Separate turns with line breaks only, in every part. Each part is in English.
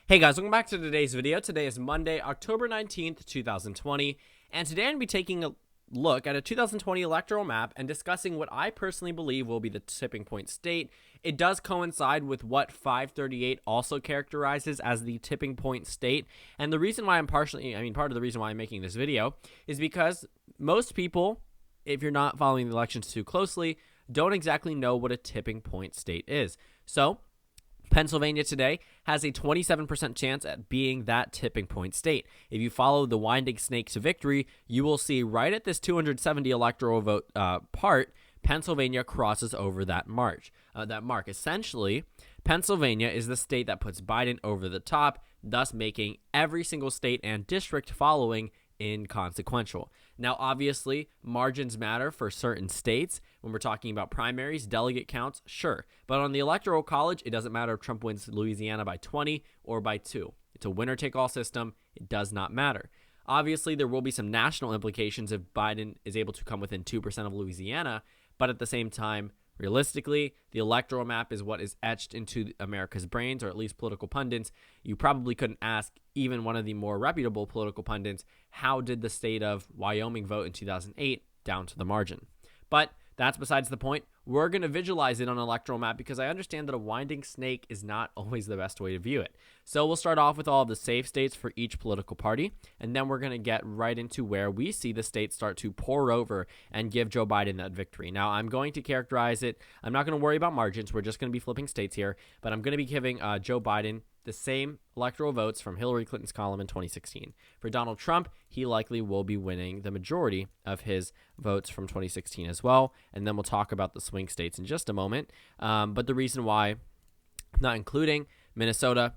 Hey guys, welcome back to today's video. Today is Monday, October 19th, 2020, and today I'm going to be taking a look at a 2020 electoral map and discussing what I personally believe will be the tipping point state. It does coincide with what 538 also characterizes as the tipping point state, and the reason why part of the reason why I'm making this video is because most people, if you're not following the elections too closely, don't exactly know what a tipping point state is. So, Pennsylvania today has a 27% chance at being that tipping point state. If you follow the winding snake to victory, you will see right at this 270 electoral vote part, Pennsylvania crosses over that mark. Essentially, Pennsylvania is the state that puts Biden over the top, thus making every single state and district following inconsequential. Now, obviously, margins matter for certain states. When we're talking about primaries, delegate counts, sure. But on the Electoral College, it doesn't matter if Trump wins Louisiana by 20 or by 2. It's a winner-take-all system. It does not matter. Obviously, there will be some national implications if Biden is able to come within 2% of Louisiana, but at the same time, realistically, the electoral map is what is etched into America's brains, or at least political pundits. You probably couldn't ask even one of the more reputable political pundits, how did the state of Wyoming vote in 2008 down to the margin? But that's besides the point. We're going to visualize it on an electoral map because I understand that a winding snake is not always the best way to view it. So we'll start off with all of the safe states for each political party, and then we're going to get right into where we see the states start to pour over and give Joe Biden that victory. Now, I'm going to characterize it. I'm not going to worry about margins. We're just going to be flipping states here, but I'm going to be giving Joe Biden the same electoral votes from Hillary Clinton's column in 2016. For Donald Trump, he likely will be winning the majority of his votes from 2016 as well, and then we'll talk about the swing states in just a moment. But the reason why I'm not including Minnesota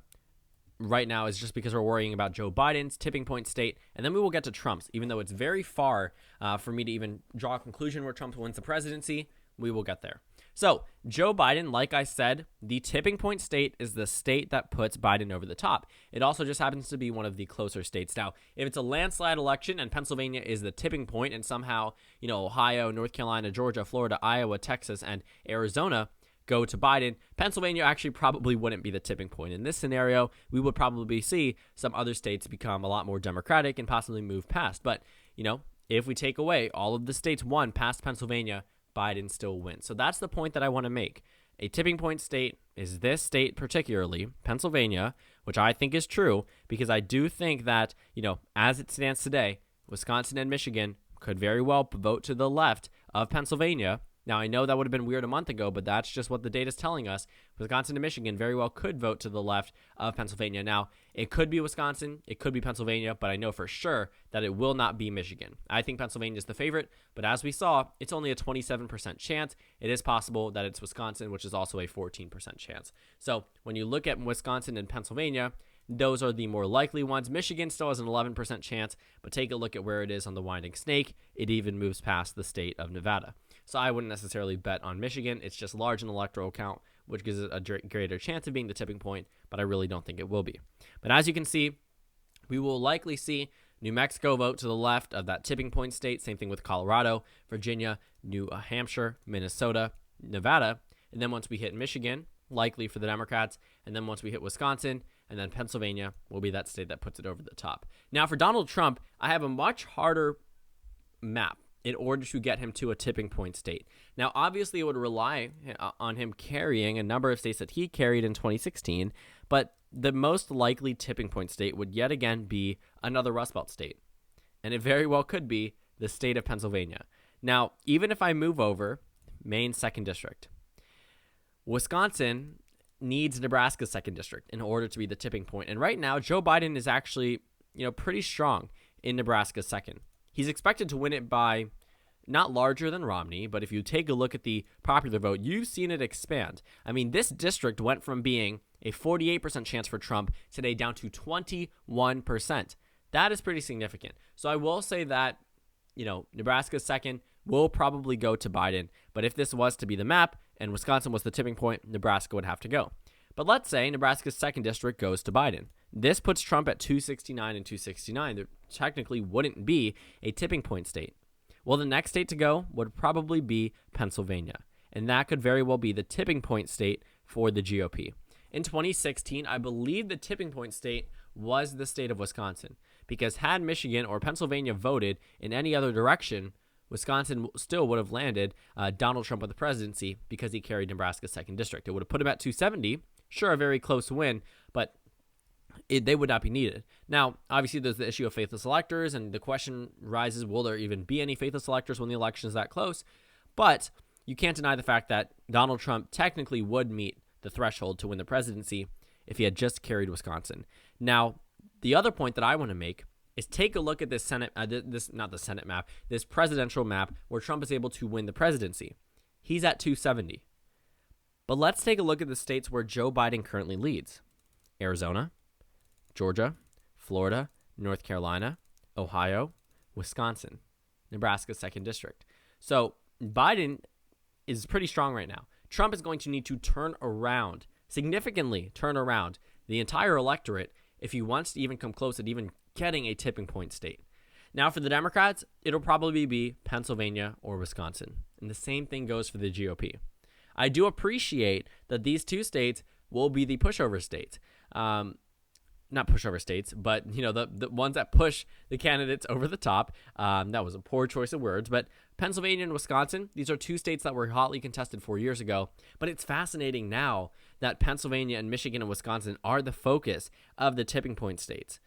right now is just because we're worrying about Joe Biden's tipping point state, and then we will get to Trump's. Even though it's very far for me to even draw a conclusion where Trump wins the presidency, we will get there. So, Joe Biden, like I said, the tipping point state is the state that puts Biden over the top. It also just happens to be one of the closer states. Now, if it's a landslide election and Pennsylvania is the tipping point and somehow, Ohio, North Carolina, Georgia, Florida, Iowa, Texas, and Arizona go to Biden, Pennsylvania actually probably wouldn't be the tipping point. In this scenario, we would probably see some other states become a lot more Democratic and possibly move past. But, if we take away all of the states won past Pennsylvania, Biden still wins. So that's the point that I want to make. A tipping point state is this state particularly, Pennsylvania, which I think is true because I do think that, as it stands today, Wisconsin and Michigan could very well vote to the left of Pennsylvania. Now, I know that would have been weird a month ago, but that's just what the data is telling us. Wisconsin and Michigan very well could vote to the left of Pennsylvania. Now, it could be Wisconsin, it could be Pennsylvania, but I know for sure that it will not be Michigan. I think Pennsylvania is the favorite, but as we saw, it's only a 27% chance. It is possible that it's Wisconsin, which is also a 14% chance. So when you look at Wisconsin and Pennsylvania, those are the more likely ones. Michigan still has an 11% chance, but take a look at where it is on the winding snake. It even moves past the state of Nevada. So I wouldn't necessarily bet on Michigan. It's just large in electoral count, which gives it a greater chance of being the tipping point, but I really don't think it will be. But as you can see, we will likely see New Mexico vote to the left of that tipping point state. Same thing with Colorado, Virginia, New Hampshire, Minnesota, Nevada. And then once we hit Michigan, likely for the Democrats, and then once we hit Wisconsin, and then Pennsylvania will be that state that puts it over the top. Now, for Donald Trump, I have a much harder map in order to get him to a tipping point state. Now, obviously, it would rely on him carrying a number of states that he carried in 2016, but the most likely tipping point state would yet again be another Rust Belt state, and it very well could be the state of Pennsylvania. Now, even if I move over Maine's 2nd District, Wisconsin needs Nebraska's 2nd District in order to be the tipping point. And right now, Joe Biden is actually, pretty strong in Nebraska's 2nd. He's expected to win it by not larger than Romney, but if you take a look at the popular vote, you've seen it expand. I mean, this district went from being a 48% chance for Trump today down to 21%. That is pretty significant. So I will say that, Nebraska's 2nd will probably go to Biden. But if this was to be the map and Wisconsin was the tipping point, Nebraska would have to go. But let's say Nebraska's 2nd district goes to Biden. This puts Trump at 269 and 269. There technically wouldn't be a tipping point state. Well, the next state to go would probably be Pennsylvania. And that could very well be the tipping point state for the GOP. In 2016, I believe the tipping point state was the state of Wisconsin, because had Michigan or Pennsylvania voted in any other direction, Wisconsin still would have landed Donald Trump with the presidency because he carried Nebraska's 2nd district. It would have put him at 270. Sure, a very close win, but they would not be needed. Now, obviously, there's the issue of faithless electors, and the question rises, will there even be any faithless electors when the election is that close? But you can't deny the fact that Donald Trump technically would meet the threshold to win the presidency if he had just carried Wisconsin. Now, the other point that I want to make is take a look at this this presidential map where Trump is able to win the presidency. He's at 270. But let's take a look at the states where Joe Biden currently leads. Arizona, Georgia, Florida, North Carolina, Ohio, Wisconsin, Nebraska's 2nd district. So Biden is pretty strong right now. Trump is going to need to significantly turn around the entire electorate if he wants to even come close at even getting a tipping point state. Now, for the Democrats, it'll probably be Pennsylvania or Wisconsin. And the same thing goes for the GOP. I do appreciate that these 2 states will be the pushover states. Not pushover states, but the ones that push the candidates over the top. That was a poor choice of words, but Pennsylvania and Wisconsin, these are 2 states that were hotly contested 4 years ago. But it's fascinating now that Pennsylvania and Michigan and Wisconsin are the focus of the tipping point states.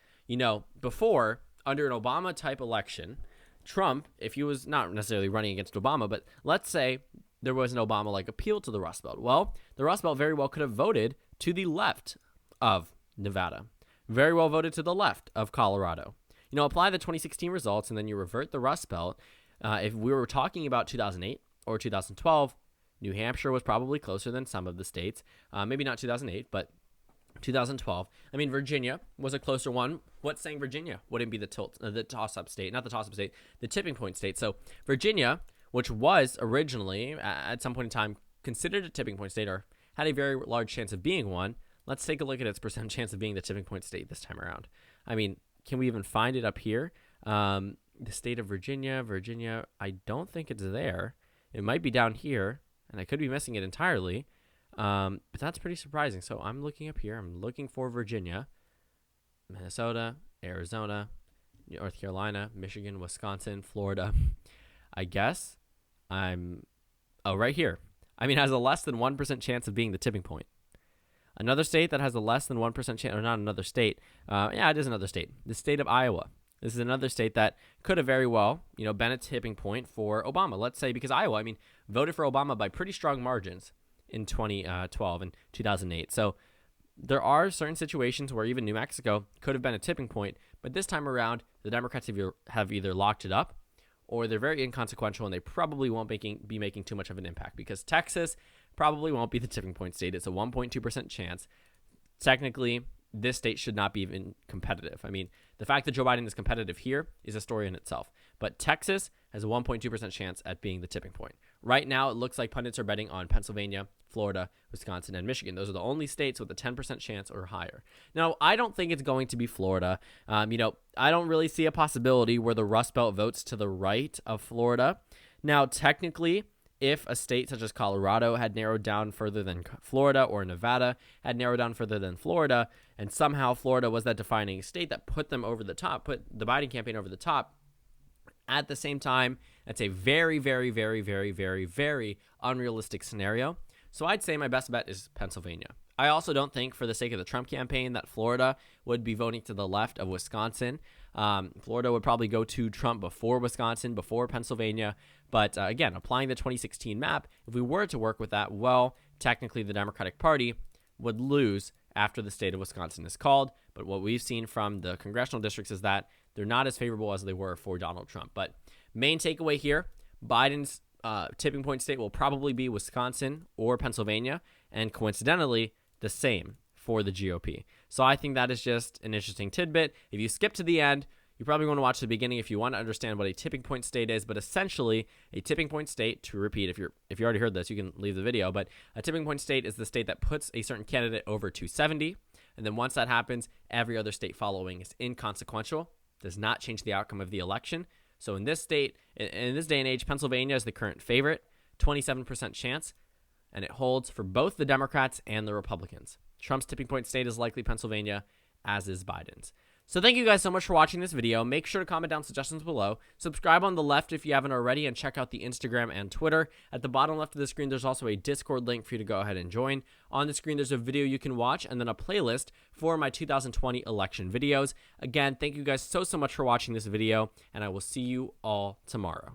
Before, under an Obama-type election, Trump, if he was not necessarily running against Obama, but let's say there was an Obama-like appeal to the Rust Belt. Well, the Rust Belt very well could have voted to the left of Nevada. Very well voted to the left of Colorado. Apply the 2016 results and then you revert the Rust Belt. If we were talking about 2008 or 2012, New Hampshire was probably closer than some of the states. Maybe not 2008, but 2012. Virginia was a closer one. What's saying Virginia wouldn't be the toss-up state, not the toss-up state, the tipping point state. So Virginia, which was originally at some point in time considered a tipping point state or had a very large chance of being one, let's take a look at its percent chance of being the tipping point state this time around. Can we even find it up here? The state of Virginia, I don't think it's there. It might be down here, and I could be missing it entirely. But that's pretty surprising. So I'm looking up here. I'm looking for Virginia, Minnesota, Arizona, North Carolina, Michigan, Wisconsin, Florida. I guess right here. It has a less than 1% chance of being the tipping point. Another state that has a less than 1% chance, or not another state. It is another state. The state of Iowa. This is another state that could have very well, been a tipping point for Obama. Let's say because Iowa, voted for Obama by pretty strong margins in 2012 and 2008. So there are certain situations where even New Mexico could have been a tipping point, but this time around, the Democrats have either locked it up or they're very inconsequential and they probably won't be making too much of an impact because Texas probably won't be the tipping point state. It's a 1.2% chance. Technically, this state should not be even competitive. The fact that Joe Biden is competitive here is a story in itself. But Texas has a 1.2% chance at being the tipping point. Right now, it looks like pundits are betting on Pennsylvania, Florida, Wisconsin, and Michigan. Those are the only states with a 10% chance or higher. Now, I don't think it's going to be Florida. I don't really see a possibility where the Rust Belt votes to the right of Florida. Now, technically, if a state such as Colorado had narrowed down further than Florida or Nevada had narrowed down further than Florida, and somehow Florida was that defining state that put them over the top, put the Biden campaign over the top, at the same time, that's a very, very, very, very, very, very unrealistic scenario. So I'd say my best bet is Pennsylvania. I also don't think, for the sake of the Trump campaign, that Florida would be voting to the left of Wisconsin. Florida would probably go to Trump before Wisconsin, before Pennsylvania. But again, applying the 2016 map, if we were to work with that, well, technically the Democratic Party would lose after the state of Wisconsin is called. But what we've seen from the congressional districts is that they're not as favorable as they were for Donald Trump. But main takeaway here, Biden's tipping point state will probably be Wisconsin or Pennsylvania, and coincidentally, the same for the GOP. So I think that is just an interesting tidbit. If you skip to the end, you probably want to watch the beginning if you want to understand what a tipping point state is. But essentially, a tipping point state, to repeat, if you already heard this, you can leave the video. But a tipping point state is the state that puts a certain candidate over 270. And then once that happens, every other state following is inconsequential, does not change the outcome of the election. So in this state, in this day and age, Pennsylvania is the current favorite, 27% chance, and it holds for both the Democrats and the Republicans. Trump's tipping point state is likely Pennsylvania, as is Biden's. So thank you guys so much for watching this video. Make sure to comment down suggestions below. Subscribe on the left if you haven't already, and check out the Instagram and Twitter. At the bottom left of the screen, there's also a Discord link for you to go ahead and join. On the screen, there's a video you can watch and then a playlist for my 2020 election videos. Again, thank you guys so much for watching this video, and I will see you all tomorrow.